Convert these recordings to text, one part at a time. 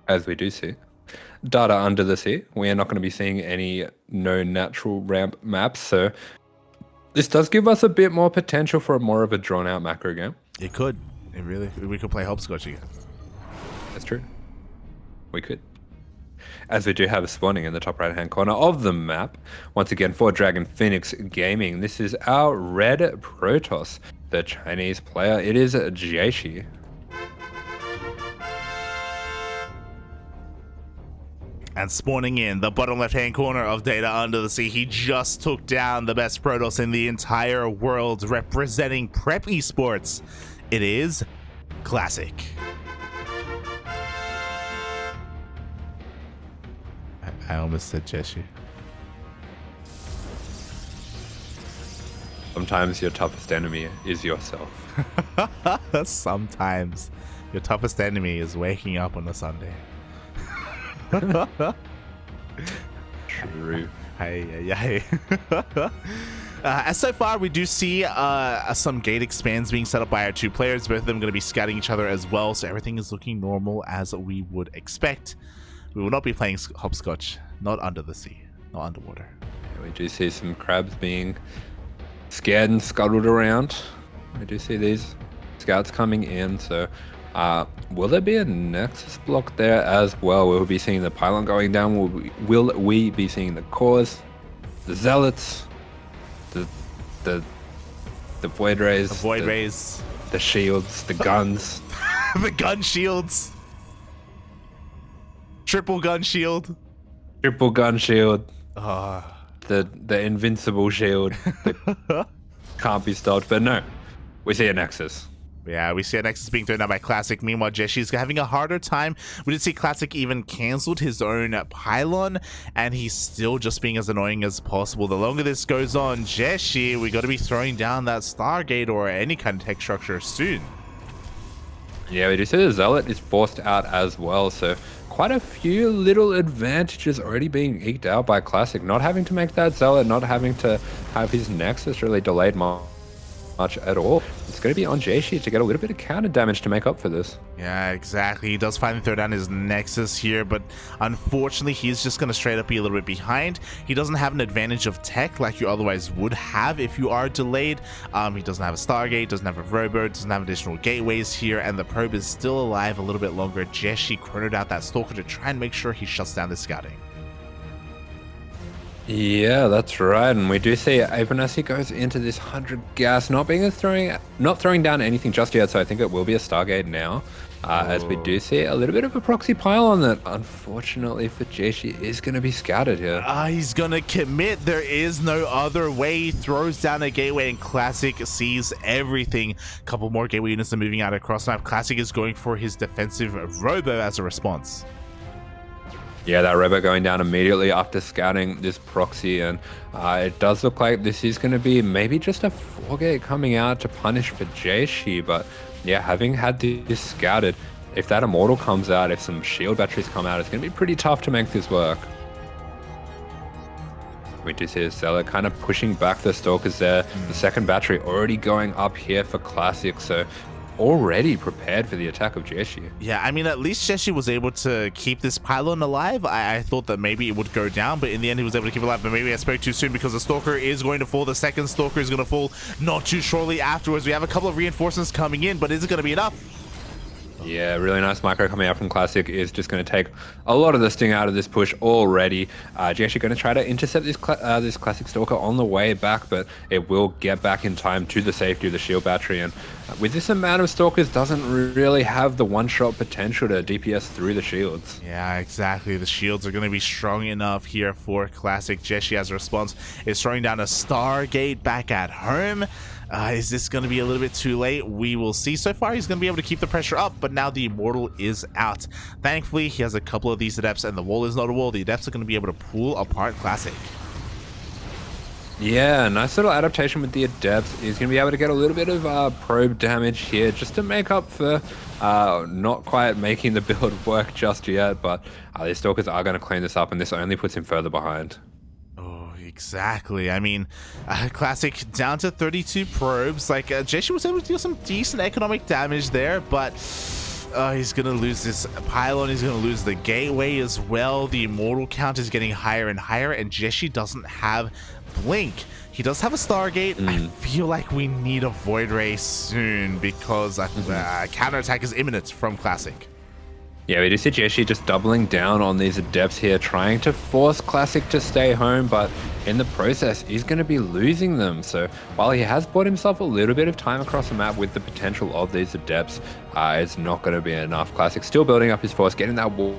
as we do see. Data under the sea. We are not going to be seeing any no natural ramp maps, so this does give us a bit more potential for more of a drawn-out macro game. It could. It really. We could play hopscotch again. That's true. We could. As we do have a spawning in the top right-hand corner of the map. Once again, for Dragon Phoenix Gaming, this is our red Protoss, the Chinese player. It is Jieshi. And spawning in the bottom left-hand corner of Data Under the Sea, he just took down the best Protoss in the entire world, representing Prep Esports. It is Classic. I almost said Jieshi. Sometimes your toughest enemy is yourself. Sometimes your toughest enemy is waking up on a Sunday. True. Hey. As so far, we do see some gate expands being set up by our two players. Both of them going to be scouting each other as well, so everything is looking normal as we would expect. We will not be playing hopscotch, not under the sea, not underwater. Yeah, we do see some crabs being scared and scuttled around. We do see these scouts coming in, so will there be a Nexus block there as well? We'll be seeing the pylon going down. Will we be seeing the cores, the zealots, the void rays, the shields, the guns, the gun shields, triple gun shield, the invincible shield that can't be stopped. But no, we see a Nexus. Yeah, we see a Nexus being thrown down by Classic. Meanwhile, Jeshi's having a harder time. We did see Classic even cancelled his own pylon, and he's still just being as annoying as possible. The longer this goes on, Jieshi, we got to be throwing down that Stargate or any kind of tech structure soon. Yeah, we do see the Zealot is forced out as well, so quite a few little advantages already being eked out by Classic. Not having to make that Zealot, not having to have his Nexus really delayed much at all. It's going to be on Jieshi to get a little bit of counter damage to make up for this. Yeah, exactly. He does finally throw down his Nexus here, but unfortunately he's just going to straight up be a little bit behind. He doesn't have an advantage of tech like you otherwise would have if you are delayed. He doesn't have a Stargate, doesn't have a Robo, doesn't have additional gateways here, and the probe is still alive a little bit longer. Jieshi chronoed out that Stalker to try and make sure he shuts down the scouting. Yeah, that's right, and we do see even as he goes into this 100 gas, not throwing down anything just yet, so I think it will be a Stargate now, as we do see a little bit of a proxy pylon that, unfortunately for Jieshi, is going to be scattered here. He's going to commit. There is no other way. He throws down a gateway, and Classic sees everything. A couple more gateway units are moving out across map. Classic is going for his defensive Robo as a response. Yeah, that Robo going down immediately after scouting this proxy, and it does look like this is going to be maybe just a 4-gate coming out to punish for Jieshi, but yeah, having had this scouted, if that Immortal comes out, if some shield batteries come out, it's going to be pretty tough to make this work. We do see Zealot kind of pushing back the Stalkers there. The second battery already going up here for Classic, so already prepared for the attack of Jieshi. Yeah, I mean, at least Jieshi was able to keep this pylon alive. I thought that maybe it would go down, but in the end he was able to keep it alive. But maybe I spoke too soon because the Stalker is going to fall. The second Stalker is going to fall not too shortly afterwards. We have a couple of reinforcements coming in, but is it going to be enough? Yeah, really nice micro coming out from Classic is just going to take a lot of the sting out of this push already. Jieshi going to try to intercept this Classic Stalker on the way back, but it will get back in time to the safety of the shield battery. And with this amount of Stalkers, doesn't really have the one-shot potential to DPS through the shields. Yeah, exactly. The shields are going to be strong enough here for Classic. Jieshi, as a response, is throwing down a Stargate back at home. Is this going to be a little bit too late? We will see. So far, he's going to be able to keep the pressure up, but now the Immortal is out. Thankfully, he has a couple of these Adepts, and the wall is not a wall. The Adepts are going to be able to pull apart Classic. Yeah, nice little adaptation with the Adepts. He's going to be able to get a little bit of probe damage here just to make up for not quite making the build work just yet, but the Stalkers are going to clean this up, and this only puts him further behind. Exactly. I mean, Classic down to 32 probes. Like, Jieshi was able to deal some decent economic damage there, but He's gonna lose this pylon. He's gonna lose the gateway as well. The immortal count is getting higher and higher, and Jieshi doesn't have blink. He does have a Stargate. I feel like we need a Void Ray soon because counterattack is imminent from Classic. Yeah, we do see Jieshi just doubling down on these adepts here, trying to force Classic to stay home, but in the process, he's going to be losing them. So while he has bought himself a little bit of time across the map with the potential of these adepts, it's not going to be enough. Classic still building up his force, getting that war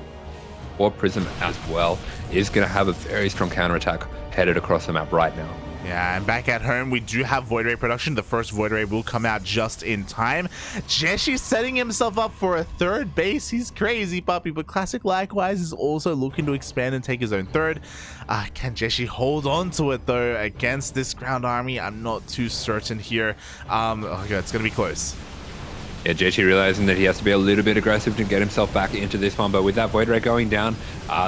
prism as well. He's going to have a very strong counterattack headed across the map right now. Yeah, and back at home, we do have Void Ray production. The first Void Ray will come out just in time. Jieshi setting himself up for a third base. He's crazy, puppy. But Classic likewise is also looking to expand and take his own third. Can Jieshi hold on to it, though, against this ground army? I'm not too certain here. Okay, it's going to be close. Yeah, Jieshi realizing that he has to be a little bit aggressive to get himself back into this one, but with that Void Ray going down,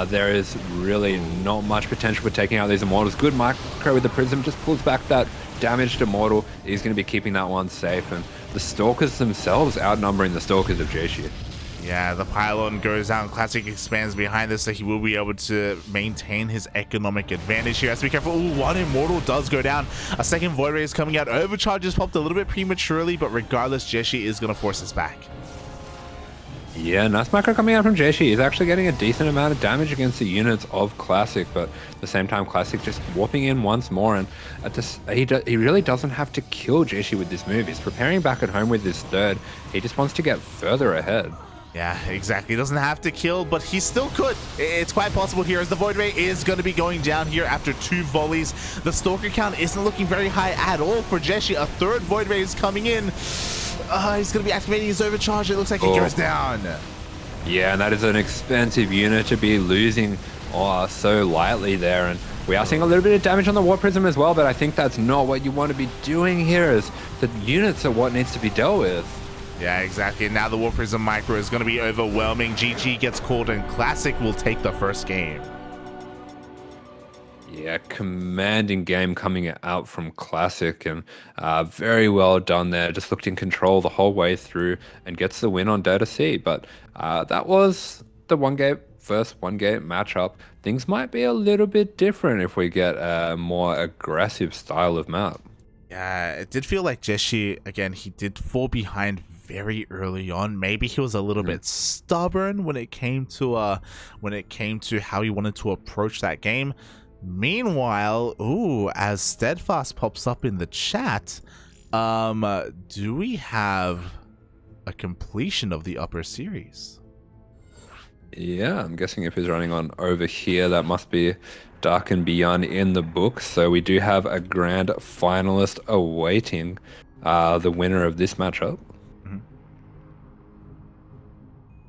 there is really not much potential for taking out these Immortals. Good micro with the Prism, just pulls back that damaged Immortal. He's going to be keeping that one safe, and the Stalkers themselves outnumbering the Stalkers of Jieshi. Yeah, the pylon goes out and Classic expands behind this, so he will be able to maintain his economic advantage here. Has to be careful. Ooh, one Immortal does go down. A second Void Ray is coming out. Overcharge is popped a little bit prematurely, but regardless, Jieshi is going to force this back. Yeah, nice macro coming out from Jieshi. He's actually getting a decent amount of damage against the units of Classic, but at the same time, Classic just warping in once more, and he really doesn't have to kill Jieshi with this move. He's preparing back at home with his third. He just wants to get further ahead. Yeah, exactly. He doesn't have to kill, but he still could. It's quite possible here as the Void Ray is going to be going down here after 2 volleys. The Stalker count isn't looking very high at all for Jieshi. A third Void Ray is coming in. He's going to be activating his overcharge. It looks like he goes down. Yeah, and that is an expensive unit to be losing so lightly there. And we are seeing a little bit of damage on the War Prism as well, but I think that's not what you want to be doing here, as the units are what needs to be dealt with. Yeah, exactly. And now the War Prism micro is going to be overwhelming. GG gets called and Classic will take the first game. Yeah, commanding game coming out from Classic, and very well done there. Just looked in control the whole way through and gets the win on Data C. But that was the first one-game matchup. Things might be a little bit different if we get a more aggressive style of map. Yeah, it did feel like Jieshi, again, he did fall behind very early on. Maybe he was a little bit stubborn when it came to how he wanted to approach that game. Meanwhile, as Steadfast pops up in the chat, do we have a completion of the upper series? Yeah, I'm guessing if he's running on over here, that must be Dark and Beyond in the book. So we do have a grand finalist awaiting the winner of this matchup.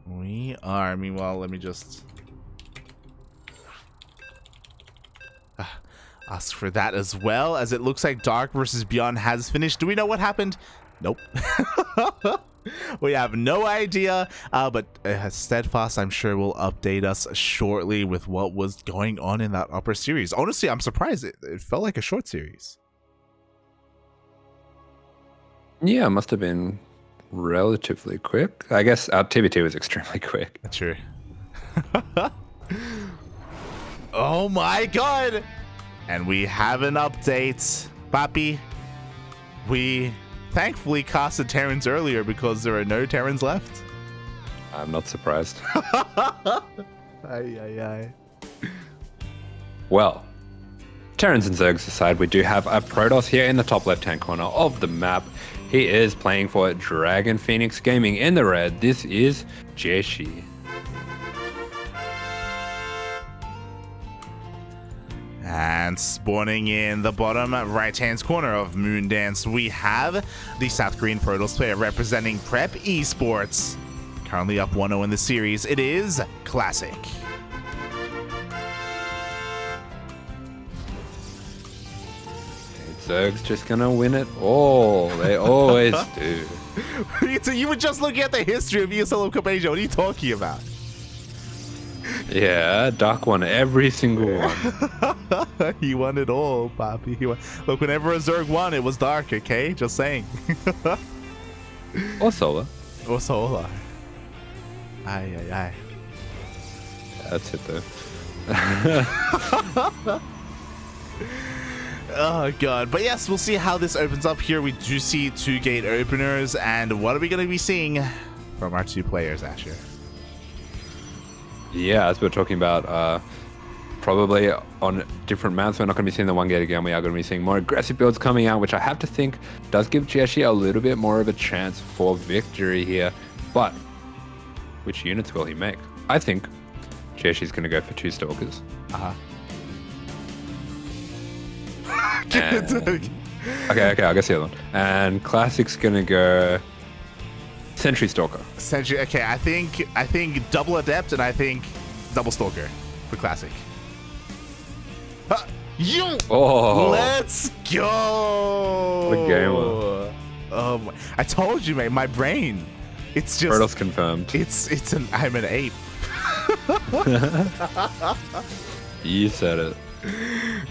We are. Meanwhile, let me just ask for that as well, as it looks like Dark versus Beyond has finished. Do we know what happened? Nope. We have no idea, but Steadfast, I'm sure, will update us shortly with what was going on in that upper series. Honestly, I'm surprised. It felt like a short series. Yeah, it must have been relatively quick. I guess TBT was extremely quick. True. Oh my god! And we have an update. Papi, we thankfully casted Terrans earlier because there are no Terrans left. I'm not surprised. Aye. Well, Terrans and Zergs aside, we do have a Protoss here in the top left-hand corner of the map. He is playing for Dragon Phoenix Gaming in the red. This is Jieshi. And spawning in the bottom right-hand corner of Moondance, we have the South Korean Protoss player representing Prep Esports. Currently up 1-0 in the series. It is Classic. Zerg's just gonna win it all. They always do. So you were just looking at the history of ESL Open Cup Asia. What are you talking about? Yeah, Duck won every single one. He won it all, Papi. Look, whenever a Zerg won, it was Dark, okay? Just saying. Or Solar. Or Solar. Aye, aye, aye. That's it though. Oh god, but yes, we'll see how this opens up here. We do see 2 gate openers, and what are we going to be seeing from our 2 players, Asher? Yeah, as we're talking about, probably on different maps, we're not going to be seeing the 1 gate again. We are going to be seeing more aggressive builds coming out, which I have to think does give Jieshi a little bit more of a chance for victory here. But which units will he make? I think Jieshi's going to go for 2 stalkers. Okay, I'll guess the other one. And Classic's gonna go Sentry Stalker. Sentry. Okay, I think double adept, and I think double stalker for Classic. Oh, Let's go! what a gamer. I told you, mate. My brain. It's just. Turtles confirmed. I'm an ape. You said it.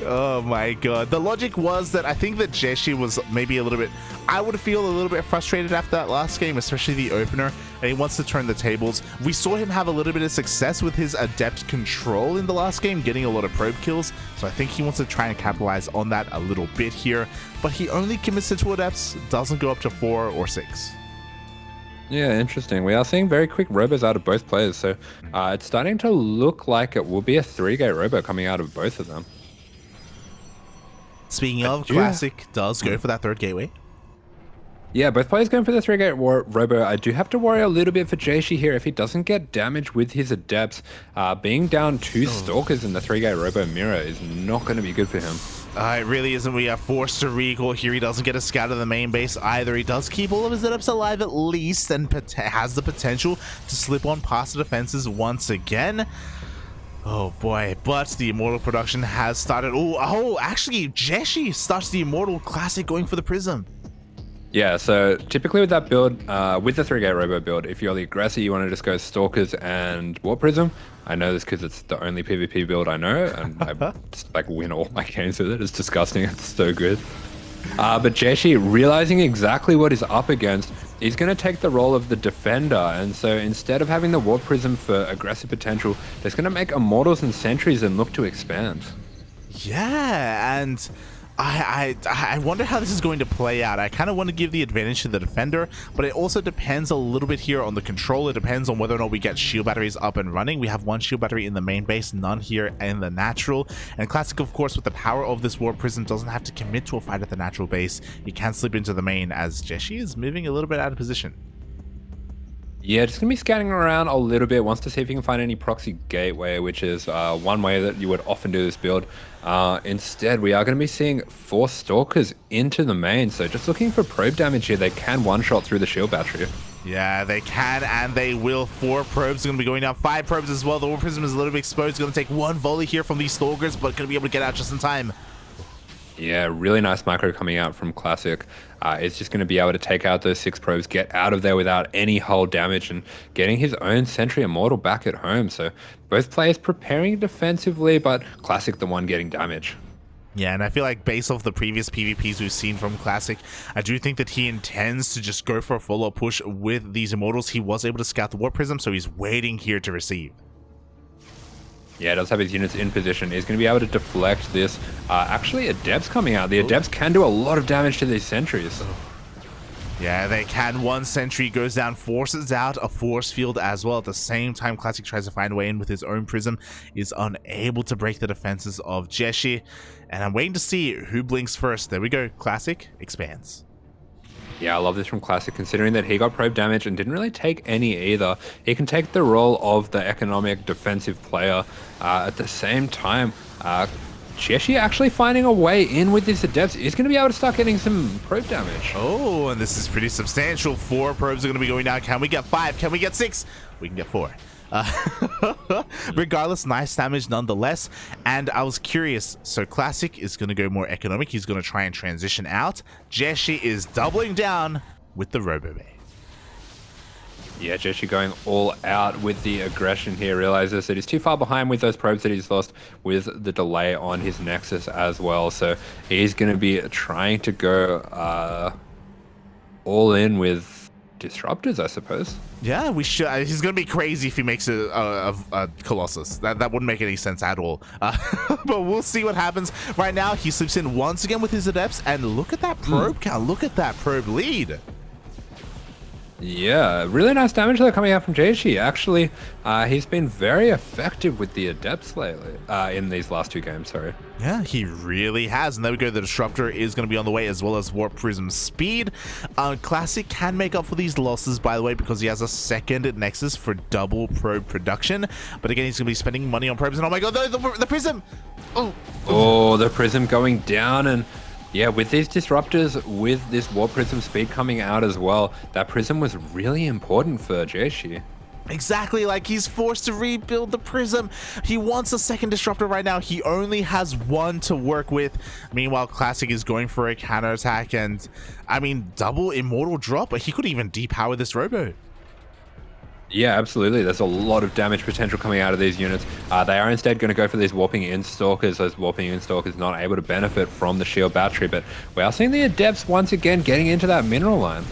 Oh my god. The logic was that I think that Jieshi was maybe a little bit, I would feel a little bit frustrated after that last game, especially the opener, and he wants to turn the tables. We saw him have a little bit of success with his adept control in the last game, getting a lot of probe kills, so I think he wants to try and capitalize on that a little bit here, but he only commits to 2 adepts, doesn't go up to 4 or 6. Yeah, interesting. We are seeing very quick robos out of both players, so it's starting to look like it will be a 3-gate robo coming out of both of them. Speaking of, Classic does go for that 3rd gateway. Yeah, both players going for the 3-gate robo. I do have to worry a little bit for Jieshi here. If he doesn't get damage with his adepts, being down 2 stalkers in the 3-gate robo mirror is not going to be good for him. It really isn't. We are forced to recall here. He doesn't get a scout of the main base either. He does keep all of his adepts alive at least, and has the potential to slip on past the defenses once again. Oh boy, but the Immortal production has started. Actually, Jieshi starts the Immortal Classic going for the Prism. Yeah, so typically with that build, with the 3-gate robo build, if you're the aggressor, you want to just go Stalkers and Warp Prism. I know this because it's the only PvP build I know, and I just like win all my games with it. It's disgusting. It's so good. But Jieshi, realizing exactly what he's up against, he's going to take the role of the defender, and so instead of having the Warp Prism for aggressive potential, he's going to make Immortals and Sentries and look to expand. Yeah, and I wonder how this is going to play out. I kind of want to give the advantage to the defender, but it also depends a little bit here on the control. It depends on whether or not we get shield batteries up and running. We have 1 shield battery in the main base, none here in the natural. And Classic, of course, with the power of this Warp Prism, doesn't have to commit to a fight at the natural base. He can slip into the main as Jieshi is moving a little bit out of position. Yeah, just gonna be scanning around a little bit, wants to see if he can find any proxy gateway, which is one way that you would often do this build. Instead, we are gonna be seeing 4 stalkers into the main, so just looking for probe damage here. They can one-shot through the shield battery. Yeah, they can, and they will. 4 probes are going to be going down. 5 probes as well. The Warp Prism is a little bit exposed. It's going to take 1 volley here from these stalkers, but going to be able to get out just in time. Yeah, really nice micro coming out from Classic. It's just going to be able to take out those 6 probes, get out of there without any hull damage, and getting his own Sentry Immortal back at home. So both players preparing defensively, but Classic the one getting damage. Yeah, and I feel like based off the previous PvPs we've seen from Classic, I do think that he intends to just go for a follow-up push with these Immortals. He was able to scout the Warp Prism, so he's waiting here to receive. Yeah, does have his units in position. He's going to be able to deflect this. Actually, Adepts coming out. The Adepts can do a lot of damage to these sentries. Yeah, they can. 1 sentry goes down, forces out a force field as well. At the same time, Classic tries to find a way in with his own prism, is unable to break the defenses of Jieshi. And I'm waiting to see who blinks first. There we go. Classic expands. Yeah, I love this from Classic, considering that he got probe damage and didn't really take any either. He can take the role of the economic defensive player. At the same time, Jieshi actually finding a way in with his Adepts is going to be able to start getting some probe damage. Oh, and this is pretty substantial. 4 probes are going to be going down. Can we get 5? Can we get 6? We can get 4. Regardless, nice damage nonetheless. And I was curious, so Classic is going to go more economic. He's going to try and transition out. Jieshi is doubling down with the Robo Bay. Yeah, Jieshi going all out with the aggression here. Realizes that he's too far behind with those probes that he's lost with the delay on his Nexus as well. So he's going to be trying to go all in with disruptors, I suppose. Yeah, we should. He's gonna be crazy if he makes a Colossus. That wouldn't make any sense at all. But we'll see what happens. Right now, he slips in once again with his Adepts, and look at that probe count. Look at that probe lead. Yeah, really nice damage though coming out from Jieshi. Actually, he's been very effective with the Adepts lately, in these last 2 games, sorry. Yeah, he really has. And there we go. The Disruptor is going to be on the way, as well as Warp Prism Speed. Classic can make up for these losses, by the way, because he has a second Nexus for double probe production. But again, he's going to be spending money on probes. And oh my god, the Prism! Oh, the Prism going down. And yeah, with these Disruptors, with this Warp Prism Speed coming out as well, that Prism was really important for Jieshi. Exactly, like he's forced to rebuild the Prism. He wants a second Disruptor right now. He only has 1 to work with. Meanwhile, Classic is going for a counterattack and, I mean, double Immortal drop, but he could even depower this Robo. Yeah, absolutely. There's a lot of damage potential coming out of these units. They are instead going to go for these Warping In-Stalkers. Those Warping In-Stalkers not able to benefit from the Shield Battery, but we are seeing the Adepts once again getting into that mineral line.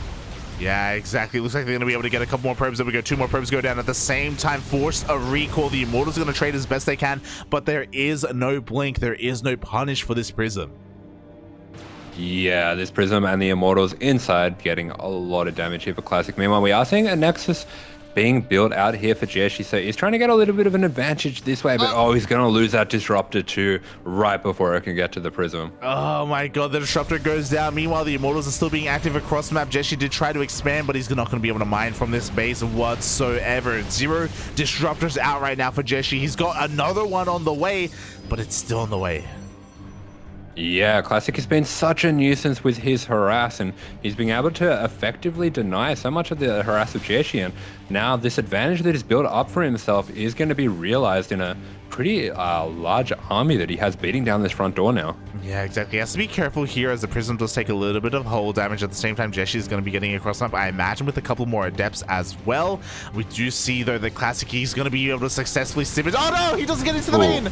Yeah, exactly. Looks like they're going to be able to get a couple more probes. There we go. 2 more probes go down at the same time. Force a recall. The Immortals are going to trade as best they can, but there is no blink. There is no punish for this Prism. Yeah, this Prism and the Immortals inside getting a lot of damage here for Classic. Meanwhile, we are seeing a Nexus being built out here for Jieshi, so he's trying to get a little bit of an advantage this way, but he's going to lose that Disruptor too right before it can get to the Prism. Oh my god, the Disruptor goes down. Meanwhile, the Immortals are still being active across the map. Jieshi did try to expand, but he's not going to be able to mine from this base whatsoever. 0 Disruptors out right now for Jieshi. He's got another one on the way, but it's still on the way. Yeah, Classic has been such a nuisance with his harass, and he's been able to effectively deny so much of the harass of Jieshi, and now this advantage that he's built up for himself is going to be realized in a pretty large army that he has beating down this front door now. Yeah, exactly. He has to be careful here as the Prism does take a little bit of hull damage. At the same time, Jieshi is going to be getting across the map, I imagine, with a couple more Adepts as well. We do see, though, the Classic, he's going to be able to successfully sip it. Oh no, he doesn't get into the main!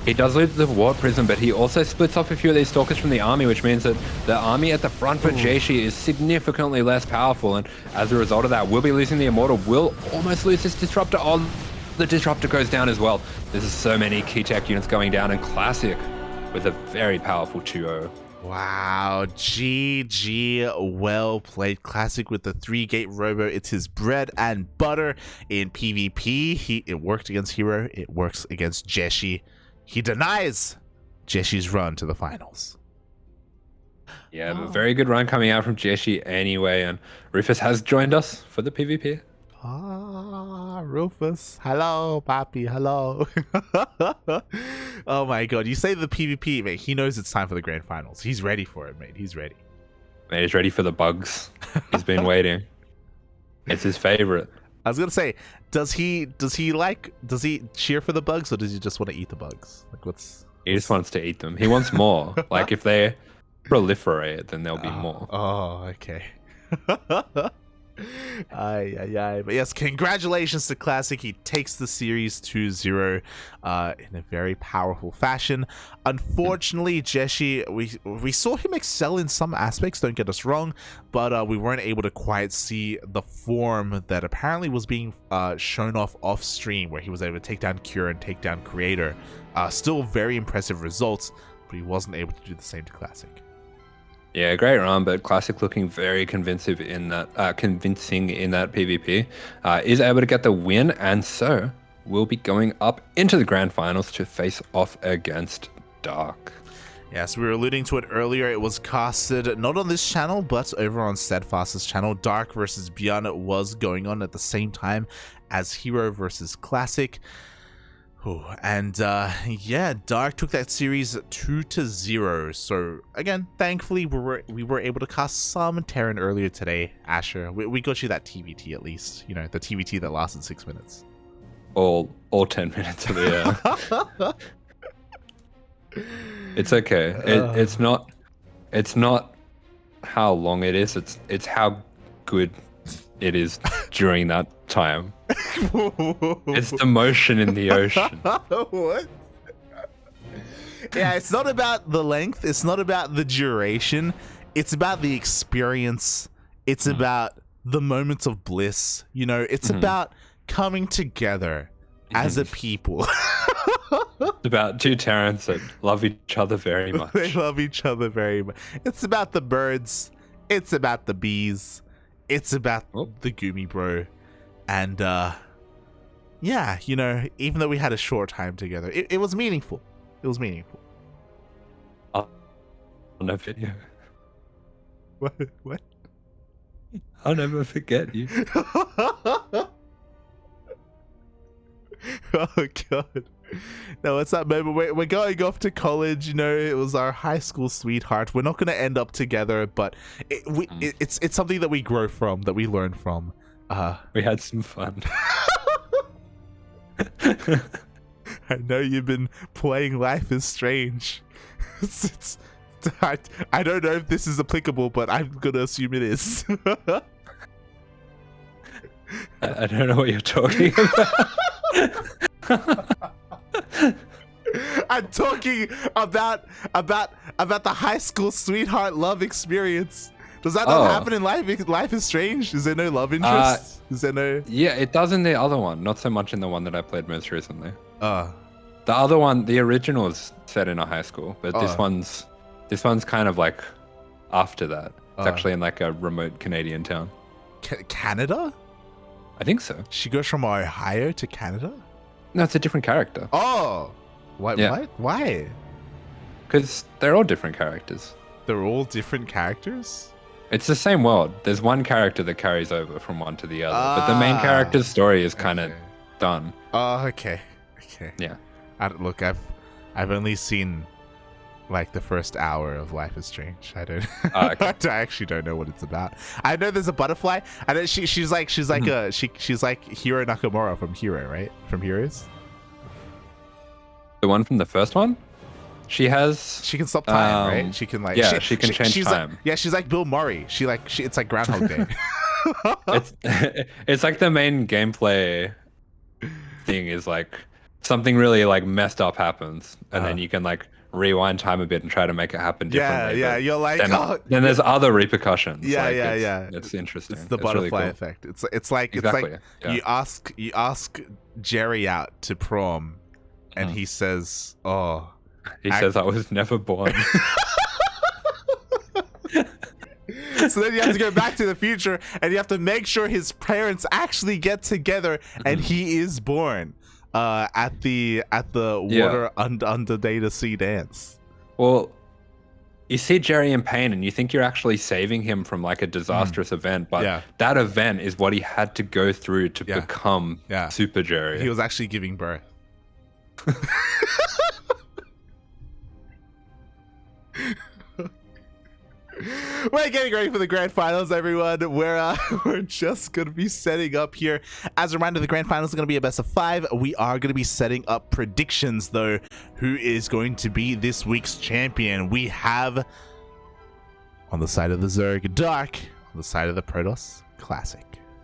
He does lose the Warp Prism, but he also splits off a few of these Stalkers from the army, which means that the army at the front for Jieshi is significantly less powerful, and as a result of that, we'll be losing the Immortal. We'll almost lose this Disruptor. Oh, the Disruptor goes down as well. There's so many key tech units going down, and Classic with a very powerful 2-0. Wow, GG, well played. Classic with the 3-gate Robo. It's his bread and butter in PvP. It worked against Hero. It works against Jieshi. He denies Jieshi's run to the finals. Yeah, but very good run coming out from Jieshi anyway, and Rufus has joined us for the PvP. Ah, Rufus. Hello, Papi. Hello. Oh my god, you say the PvP, mate. He knows it's time for the grand finals. He's ready for it, mate. He's ready. Mate, he's ready for the bugs. He's been waiting. It's his favorite. I was gonna say, does he cheer for the bugs, or does he just want to eat the bugs? Like, he just wants to eat them. He wants more. Like, if they proliferate, then there'll be more. Oh, okay. But yes, congratulations to Classic. He takes the series 2-0 in a very powerful fashion. Unfortunately, Jieshi, we saw him excel in some aspects, don't get us wrong, but we weren't able to quite see the form that apparently was being shown off stream, where he was able to take down Cure and take down Creator. Still very impressive results, but he wasn't able to do the same to Classic. Yeah, great run, but Classic looking very convincing in that PvP. Is able to get the win, and so will be going up into the grand finals to face off against Dark. Yes, we were alluding to it earlier. It was casted not on this channel, but over on Steadfast's channel. Dark versus Beyond was going on at the same time as Hero versus Classic. And yeah, Dark took that series 2-0. So again, thankfully we were able to cast some Terran earlier today. Asher, we got you that TVT at least. You know, the TVT that lasted 6 minutes. All 10 minutes of it. It's okay. It's not how long it is. It's how good it is during that time. It's the motion in the ocean. What? Yeah, it's not about the length. It's not about the duration. It's about the experience It's about the moments of bliss. You know, it's about coming together as a people. It's about two Terrans that love each other very much. They love each other very much. It's about the birds. It's about the bees. It's about the Gumi Bro. And yeah, you know, even though we had a short time together, it was meaningful. It was meaningful. I'll never forget you. What? I'll never forget you. Oh god. No, it's that moment. We're going off to college. You know, it was our high school sweetheart. We're not going to end up together, but it's something that we grow from, that we learn from. We had some fun. I know you've been playing Life is Strange. I don't know if this is applicable, but I'm gonna assume it is. I don't know what you're talking about. I'm talking about the high school sweetheart love experience. Does that not happen in Life is Strange? Is there no love interest? Is there no? Yeah, it does in the other one. Not so much in the one that I played most recently. The other one, the original, is set in a high school, but this one's kind of like after that. It's actually in like a remote Canadian town. Canada? I think so. She goes from Ohio to Canada? No, it's a different character. Oh, what? Yeah. What? Why? Because they're all different characters. They're all different characters? It's the same world. There's one character that carries over from one to the other, but the main character's story is kind of done. Oh, okay. Okay. Yeah. Look, I've only seen like the first hour of Life is Strange. I don't. Okay. I actually don't know what it's about. I know there's a butterfly. I know she's like she's like Hiro Nakamura from Hero, right? From Heroes. The one from the first one. She can stop time, right? She can like she can change time. Like, she's like Bill Murray. It's like Groundhog Day. it's like the main gameplay thing is like something really like messed up happens, and then you can like rewind time a bit and try to make it happen differently. Yeah. You're like then there's other repercussions. Yeah, It's interesting. It's the butterfly effect. It's like you ask Jerry out to prom, and he says, "Oh." He says, "I was never born." So then you have to go back to the future, and you have to make sure his parents actually get together, and he is born at the water under Data Sea dance. Well, you see Jerry in pain, and you think you're actually saving him from like a disastrous event, but that event is what he had to go through to become Super Jerry. He was actually giving birth. We're getting ready for the grand finals, everyone. We're just gonna be setting up here. As a reminder, the grand finals are gonna be a best of 5. We are gonna be setting up predictions, though. Who is going to be this week's champion? We have on the side of the Zerg Dark, on the side of the Protoss Classic.